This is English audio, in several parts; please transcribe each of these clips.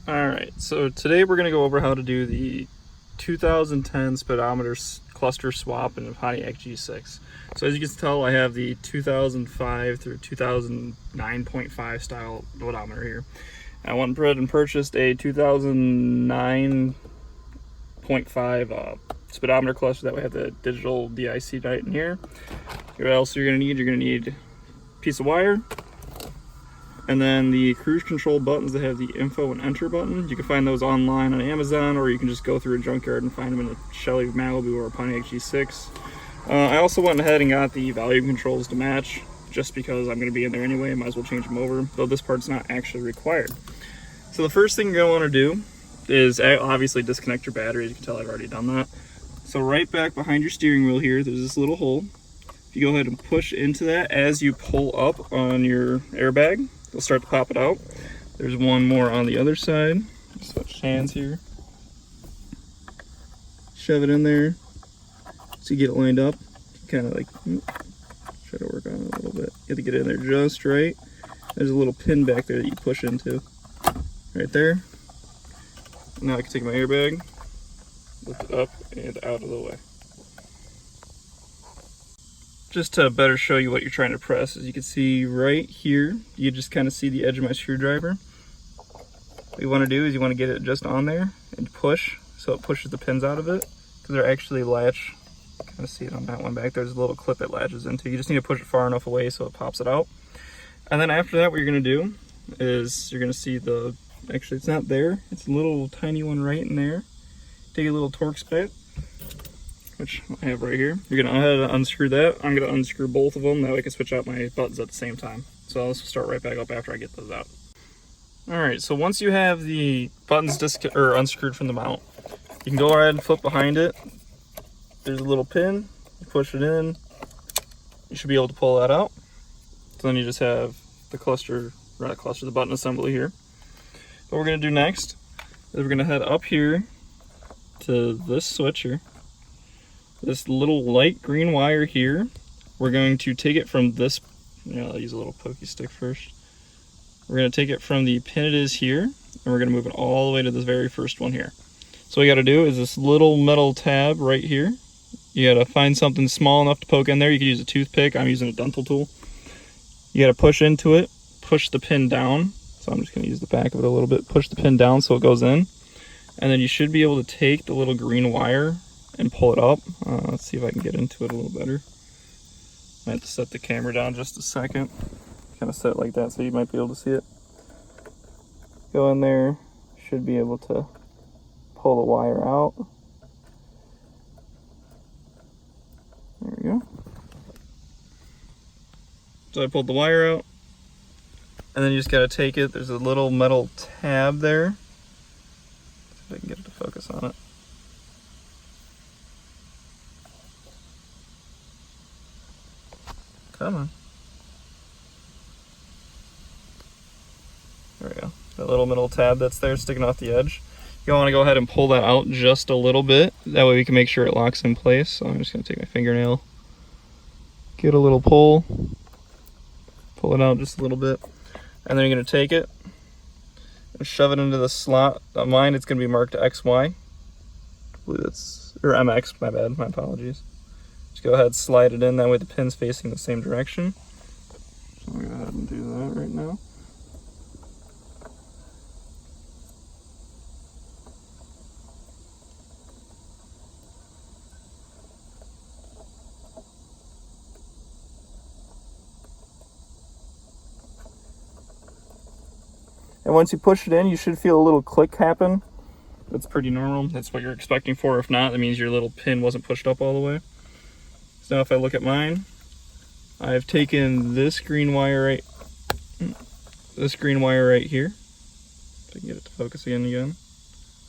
Alright, so today we're going to go over how to do the 2010 speedometer cluster swap in a Pontiac G6. So as you can tell, I have the 2005 through 2009.5 style odometer here. I went and purchased a 2009.5 speedometer cluster that we have the digital DIC right in here. What else you're going to need? You're going to need a piece of wire, and then the cruise control buttons that have the info and enter button. You can find those online on Amazon, or you can just go through a junkyard and find them in a Shelly Malibu or a Pontiac G6. I also went ahead and got the volume controls to match, just because I'm going to be in there anyway. I might as well change them over, though this part's not actually required. So the first thing you're going to want to do is obviously disconnect your battery. As you can tell, I've already done that. So right back behind your steering wheel here, there's this little hole. If you go ahead and push into that as you pull up on your airbag, you'll start to pop it out. There's one more on the other side. Switch hands here. Shove it in there so you get it lined up. Kind of like try to work on it a little bit. You have to get it in there just right. There's a little pin back there that you push into. Right there. Now I can take my airbag, lift it up and out of the way. Just to better show you what you're trying to press, as you can see right here, you just kind of see the edge of my screwdriver. What you want to do is you want to get it just on there and push, so it pushes the pins out of it, because they're actually latch. Kind of see it on that one back. There's a little clip it latches into. You just need to push it far enough away so it pops it out. And then after that, what you're going to do is you're going to see the, actually it's not there, it's a little tiny one right in there. Take a little Torx bit, which I have right here. You're gonna go ahead and unscrew that. I'm gonna unscrew both of them, that way I can switch out my buttons at the same time. So I'll start right back up after I get those out. Alright, so once you have the buttons unscrewed from the mount, you can go ahead and flip behind it. There's a little pin, you push it in, you should be able to pull that out. So then you just have the the button assembly here. What we're gonna do next is we're gonna head up here to this switcher. This little light green wire here, we're going to take it from this, I'll use a little pokey stick first. We're going to take it from the pin it is here, and we're going to move it all the way to this very first one here. So what you got to do is this little metal tab right here. You got to find something small enough to poke in there. You can use a toothpick. I'm using a dental tool. You got to push into it, push the pin down. So I'm just going to use the back of it a little bit. Push the pin down so it goes in. And then you should be able to take the little green wire and pull it up. Let's see if I can get into it a little better. I have to set the camera down just a second. Kind of set it like that so you might be able to see it. Go in there, should be able to pull the wire out. There we go. So I pulled the wire out, and then you just got to take it. There's a little metal tab there. See if I can get it to focus on it. Come on. There we go. That little metal tab that's there sticking off the edge. You want to go ahead and pull that out just a little bit. That way we can make sure it locks in place. So I'm just going to take my fingernail, get a little pull it out just a little bit. And then you're going to take it and shove it into the slot. On mine, it's going to be marked XY. I believe that's, or MX, my bad, my apologies. Just go ahead and slide it in, that way the pin's facing the same direction. So I'll go ahead and do that right now. And once you push it in, you should feel a little click happen. That's pretty normal. That's what you're expecting for. If not, that means your little pin wasn't pushed up all the way. So now if I look at mine, I've taken this green wire right here. If I can get it to focus again.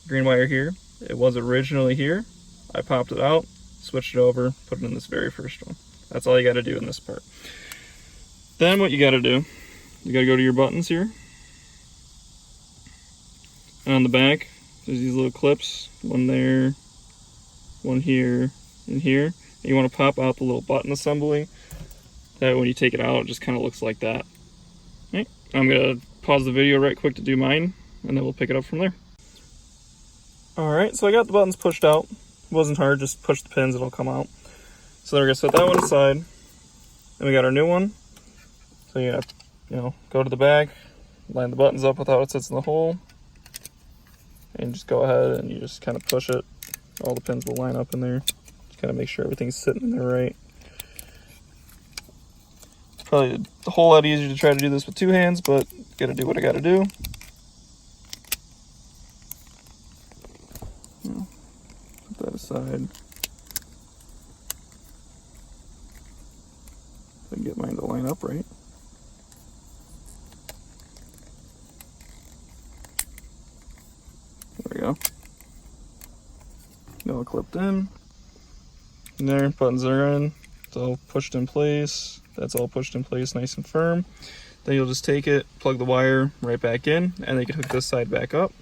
Green wire here. It was originally here. I popped it out, switched it over, put it in this very first one. That's all you got to do in this part. Then what you got to do, you got to go to your buttons here. And on the back, there's these little clips, one there, one here, and here. And you want to pop out the little button assembly. That when you take it out, it just kind of looks like that. Okay. I'm going to pause the video right quick to do mine. and then we'll pick it up from there. Alright, so I got the buttons pushed out. It wasn't hard, just push the pins, it'll come out. So then we're going to set that one aside. Then we got our new one. So you have, go to the back, line the buttons up with how it sits in the hole, and just go ahead and you just kind of push it. All the pins will line up in there. Just kind of make sure everything's sitting in there right. It's probably a whole lot easier to try to do this with two hands, but gotta do what I gotta do. Put that aside. I can get mine to line up right. There we go. All clipped in. And there, buttons are in. It's all pushed in place. That's all pushed in place nice and firm. Then you'll just take it, plug the wire right back in, and then you can hook this side back up.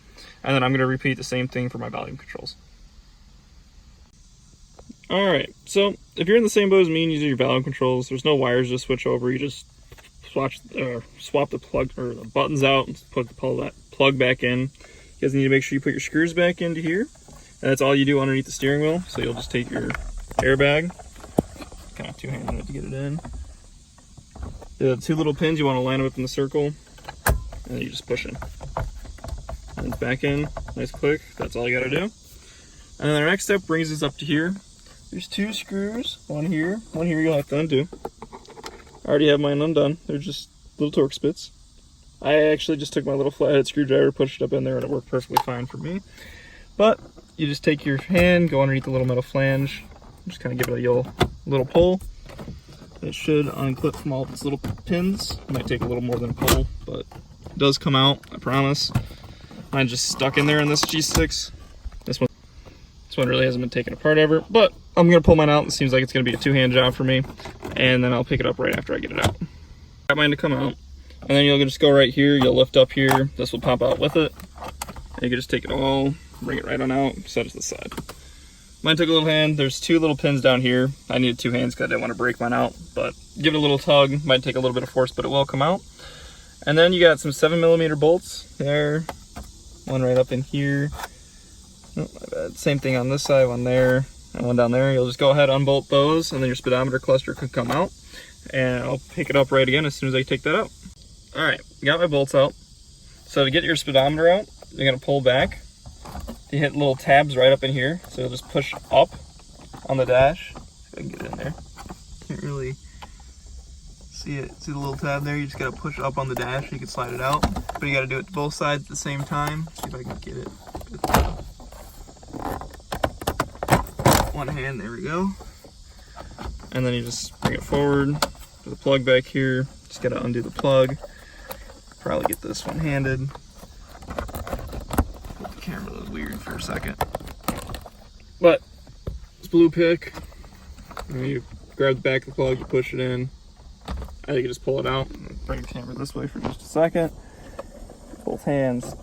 And then I'm going to repeat the same thing for my volume controls. Alright, so if you're in the same boat as me and you do your volume controls, there's no wires to switch over. You just swap the plug or the buttons out and put the plug back in. You guys need to make sure you put your screws back into here. And that's all you do underneath the steering wheel. So you'll just take your airbag, kind of two-handed to get it in. The two little pins, you want to line them up in the circle, and then you just push in. And it's back in, nice click, that's all you got to do. And then our next step brings us up to here. There's two screws, one here you'll have to undo. I already have mine undone, they're just little torque spits. I actually just took my little flathead screwdriver, pushed it up in there, and it worked perfectly fine for me. But you just take your hand, go underneath the little metal flange, just kind of give it a little pull. It should unclip from all of its little pins. It might take a little more than a pull, but it does come out, I promise. Mine's just stuck in there in this G6. This one really hasn't been taken apart ever, but I'm gonna pull mine out. It seems like it's gonna be a two-hand job for me, and then I'll pick it up right after I get it out. Got mine to come out, and then you'll just go right here, you'll lift up here, this will pop out with it, and you can just take it all, bring it right on out, set it to the side. Mine took a little hand. There's two little pins down here. I needed two hands because I didn't want to break mine out, but give it a little tug. Might take a little bit of force, but it will come out. And then you got some 7mm bolts there, one right up in here. Oh, my bad. Same thing on this side, one there, and one down there. You'll just go ahead, unbolt those, and then your speedometer cluster could come out. And I'll pick it up right again as soon as I take that out. All right, got my bolts out. So to get your speedometer out, you're gonna pull back. You hit little tabs right up in here, so you'll just push up on the dash. If I can get it in there. Can't really see it. See the little tab there? You just gotta push up on the dash. You can slide it out, but you gotta do it to both sides at the same time. See if I can get it. One hand, there we go. And then you just bring it forward. Put the plug back here. Just gotta undo the plug. Probably get this one handed. Camera was weird for a second, but it's blue pick. You grab the back of the plug, you push it in. I think you just pull it out. Bring the camera this way for just a second. Both hands.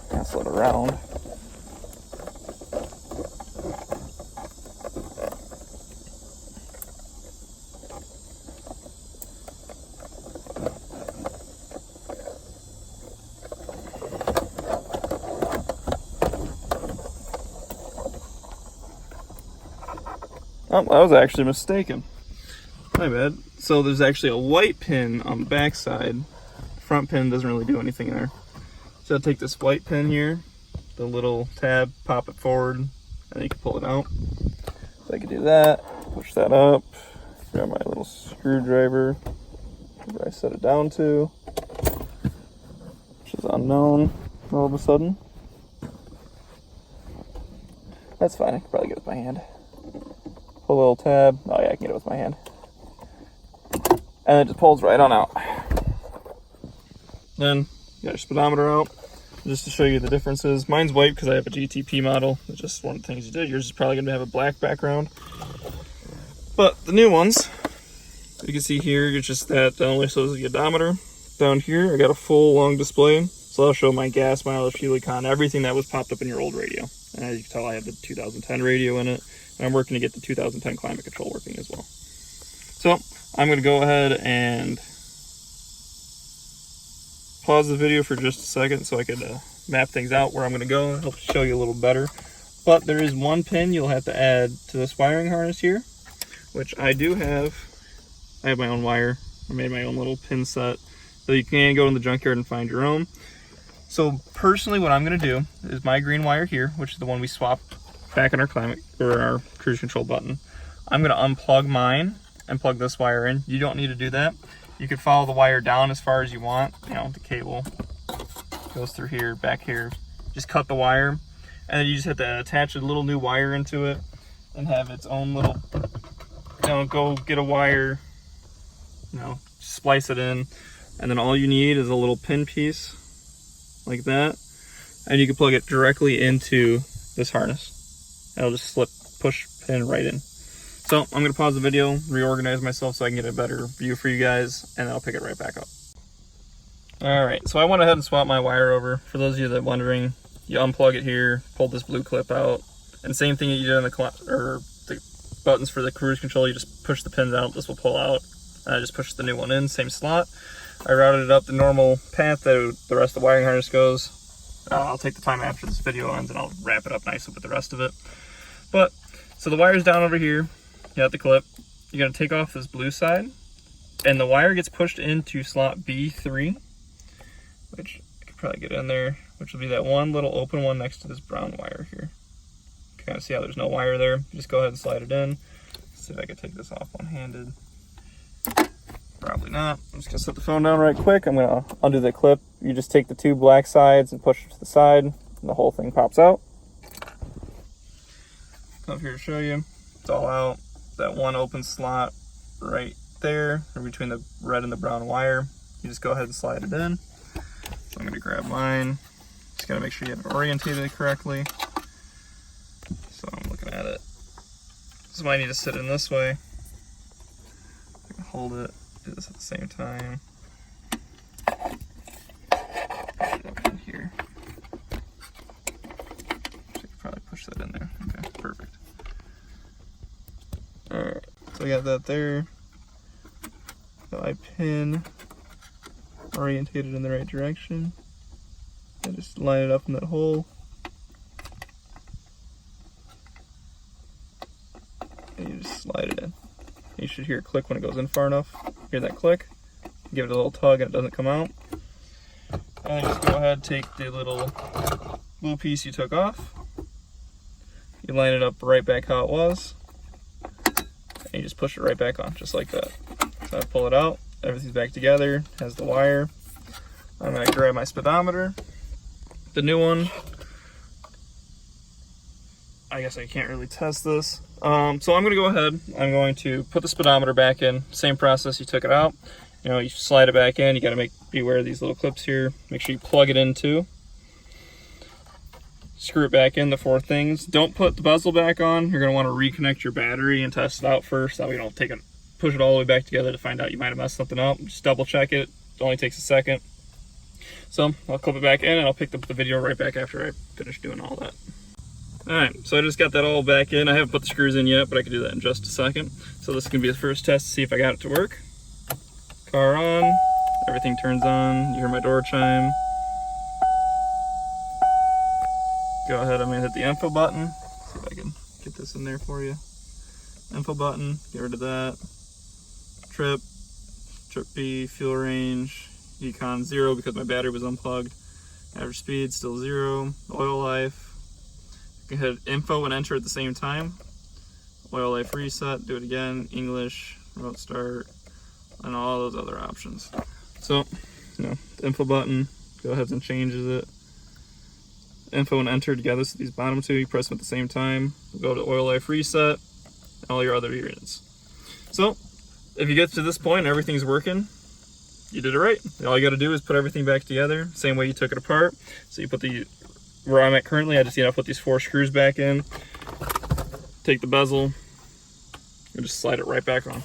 Pass it around. Oh, I was actually mistaken. My bad. So there's actually a white pin on the back side. Front pin doesn't really do anything there. So I'll take this white pin here, the little tab, pop it forward, and then you can pull it out. So I can do that, push that up, grab my little screwdriver, where I set it down to, which is unknown all of a sudden. That's fine, I can probably get it with my hand. Pull a little tab. Oh yeah, I can get it with my hand. And it just pulls right on out. Then you got your speedometer out. Just to show you the differences. Mine's white because I have a GTP model. It's just one of the things you did. Yours is probably going to have a black background. But the new ones, you can see here, it's just that only shows the odometer. Down here, I got a full long display. So I'll show my gas mileage, fuel econ, everything that was popped up in your old radio. And as you can tell, I have the 2010 radio in it. And I'm working to get the 2010 climate control working as well. So I'm going to go ahead and pause the video for just a second so I could map things out where I'm going to go and help show you a little better. But there is one pin you'll have to add to this wiring harness here, which I do have. I have my own wire. I made my own little pin set, so you can go in the junkyard and find your own. So personally, what I'm going to do is my green wire here, which is the one we swapped back in our climate or our cruise control button. I'm going to unplug mine and plug this wire in. You don't need to do that. You can follow the wire down as far as you want. You know, the cable goes through here, back here. Just cut the wire, and then you just have to attach a little new wire into it and have its own little, you know, go get a wire, you know, splice it in, and then all you need is a little pin piece like that, and you can plug it directly into this harness. It'll just slip, push pin right in. So I'm going to pause the video, reorganize myself so I can get a better view for you guys, and I'll pick it right back up. Alright, so I went ahead and swapped my wire over. For those of you that are wondering, you unplug it here, pull this blue clip out, and same thing that you did on the buttons for the cruise control, you just push the pins out, this will pull out, and I just push the new one in, same slot. I routed it up the normal path that the rest of the wiring harness goes. I'll take the time after this video ends and I'll wrap it up nicely with the rest of it. But, so the wire's down over here. You got the clip. You're going to take off this blue side, and the wire gets pushed into slot B3, which I could probably get in there, which will be that one little open one next to this brown wire here. You can kind of see how there's no wire there. Just go ahead and slide it in. Let's see if I can take this off one-handed. Probably not. I'm just going to set the phone down right quick. I'm going to undo the clip. You just take the two black sides and push it to the side, and the whole thing pops out. Come up here to show you. It's all out. That one open slot right there, or between the red and the brown wire. You just go ahead and slide it in. So I'm going to grab mine. Just got to make sure you have it orientated correctly. So I'm looking at it. This might need to sit in this way. I can hold it, do this at the same time. Push it up in here. I could probably push that in there. Okay, perfect. Alright, so I got that there. Got my pin orientated in the right direction. I just line it up in that hole. And you just slide it in. You should hear it click when it goes in far enough. Hear that click. Give it a little tug and it doesn't come out. And then just go ahead and take the little blue piece you took off. You line it up right back how it was. And you just push it right back on, just like that. So I pull it out, everything's back together, has the wire. I'm gonna grab my speedometer, the new one. I guess I can't really test this. So I'm gonna go ahead, I'm going to put the speedometer back in, same process you took it out. You know, you slide it back in, you gotta be aware of these little clips here. Make sure you plug it in too. Screw it back in, the four things. Don't put the bezel back on. You're going to want to reconnect your battery and test it out first. That way you don't push it all the way back together to find out you might have messed something up. Just double check it. It only takes a second. So I'll clip it back in and I'll pick up the video right back after I finish doing all that. Alright, so I just got that all back in. I haven't put the screws in yet, but I can do that in just a second. So this is going to be the first test to see if I got it to work. Car on. Everything turns on. You hear my door chime. Go ahead, I'm going to hit the info button. See if I can get this in there for you. Info button, get rid of that. Trip B, fuel range, econ 0 because my battery was unplugged. Average speed, still 0. Oil life. You can hit info and enter at the same time. Oil life reset, do it again. English, remote start, and all those other options. So, you know, the info button, go ahead and changes it. Info and enter together, so these bottom two, you press them at the same time. Go to oil life reset, and all your other units. So, if you get to this point and everything's working, you did it right. All you got to do is put everything back together, same way you took it apart. So you put where I'm at currently, I just need to put these 4 screws back in, take the bezel, and just slide it right back on.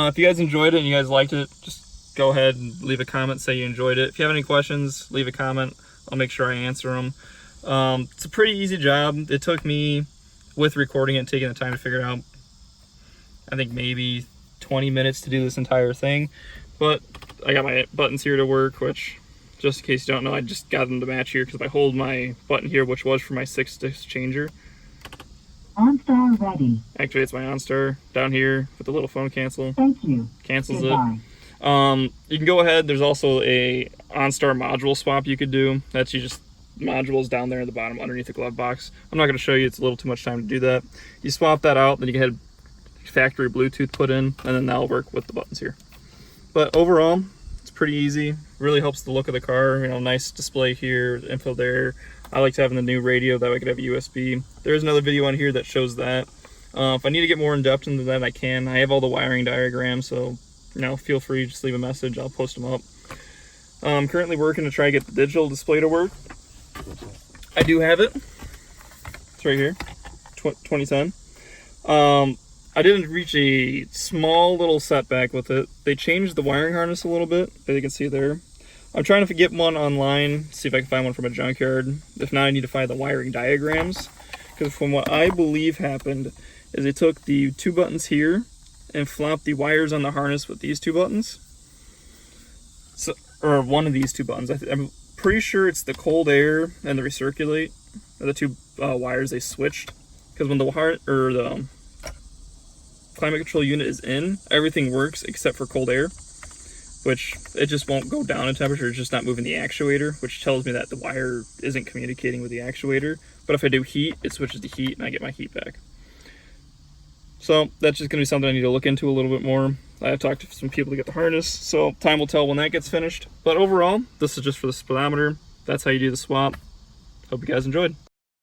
If you guys enjoyed it and you guys liked it, just go ahead and leave a comment, say you enjoyed it. If you have any questions, leave a comment. I'll make sure I answer them. It's a pretty easy job. It took me, with recording it and taking the time to figure it out, I think maybe 20 minutes to do this entire thing. But I got my buttons here to work, which just in case you don't know, I just got them to match here because if I hold my button here, which was for my 6-disc changer. OnStar ready. Actually, it's my OnStar down here with the little phone cancel. Thank you. Cancels Goodbye. it. You can go ahead. There's also a OnStar module swap you could do. That's you just modules down there at the bottom underneath the glove box. I'm not going to show you. It's a little too much time to do that. You swap that out, then you can have factory Bluetooth put in, and then that'll work with the buttons here. But overall, it's pretty easy. Really helps the look of the car. You know, nice display here, info there. I liked having the new radio, that way I could have a USB. There's another video on here that shows that. If I need to get more in depth into that, I can. I have all the wiring diagrams, so you know, feel free, just leave a message. I'll post them up. I'm currently working to try to get the digital display to work. I do have it. It's right here, 2010. I did reach a small little setback with it. They changed the wiring harness a little bit, as you can see there. I'm trying to get one online, see if I can find one from a junkyard. If not, I need to find the wiring diagrams. Because from what I believe happened, is they took the 2 buttons here and flopped the wires on the harness with these 2 buttons. So, or one of these 2 buttons. I'm pretty sure it's the cold air and the recirculate are the 2 wires they switched. Because when the climate control unit is in, everything works except for cold air, which it just won't go down in temperature. It's just not moving the actuator, which tells me that the wire isn't communicating with the actuator. But if I do heat, it switches to heat and I get my heat back. So that's just going to be something I need to look into a little bit more. I have talked to some people to get the harness, so time will tell when that gets finished. But overall, this is just for the speedometer. That's how you do the swap. Hope you guys enjoyed.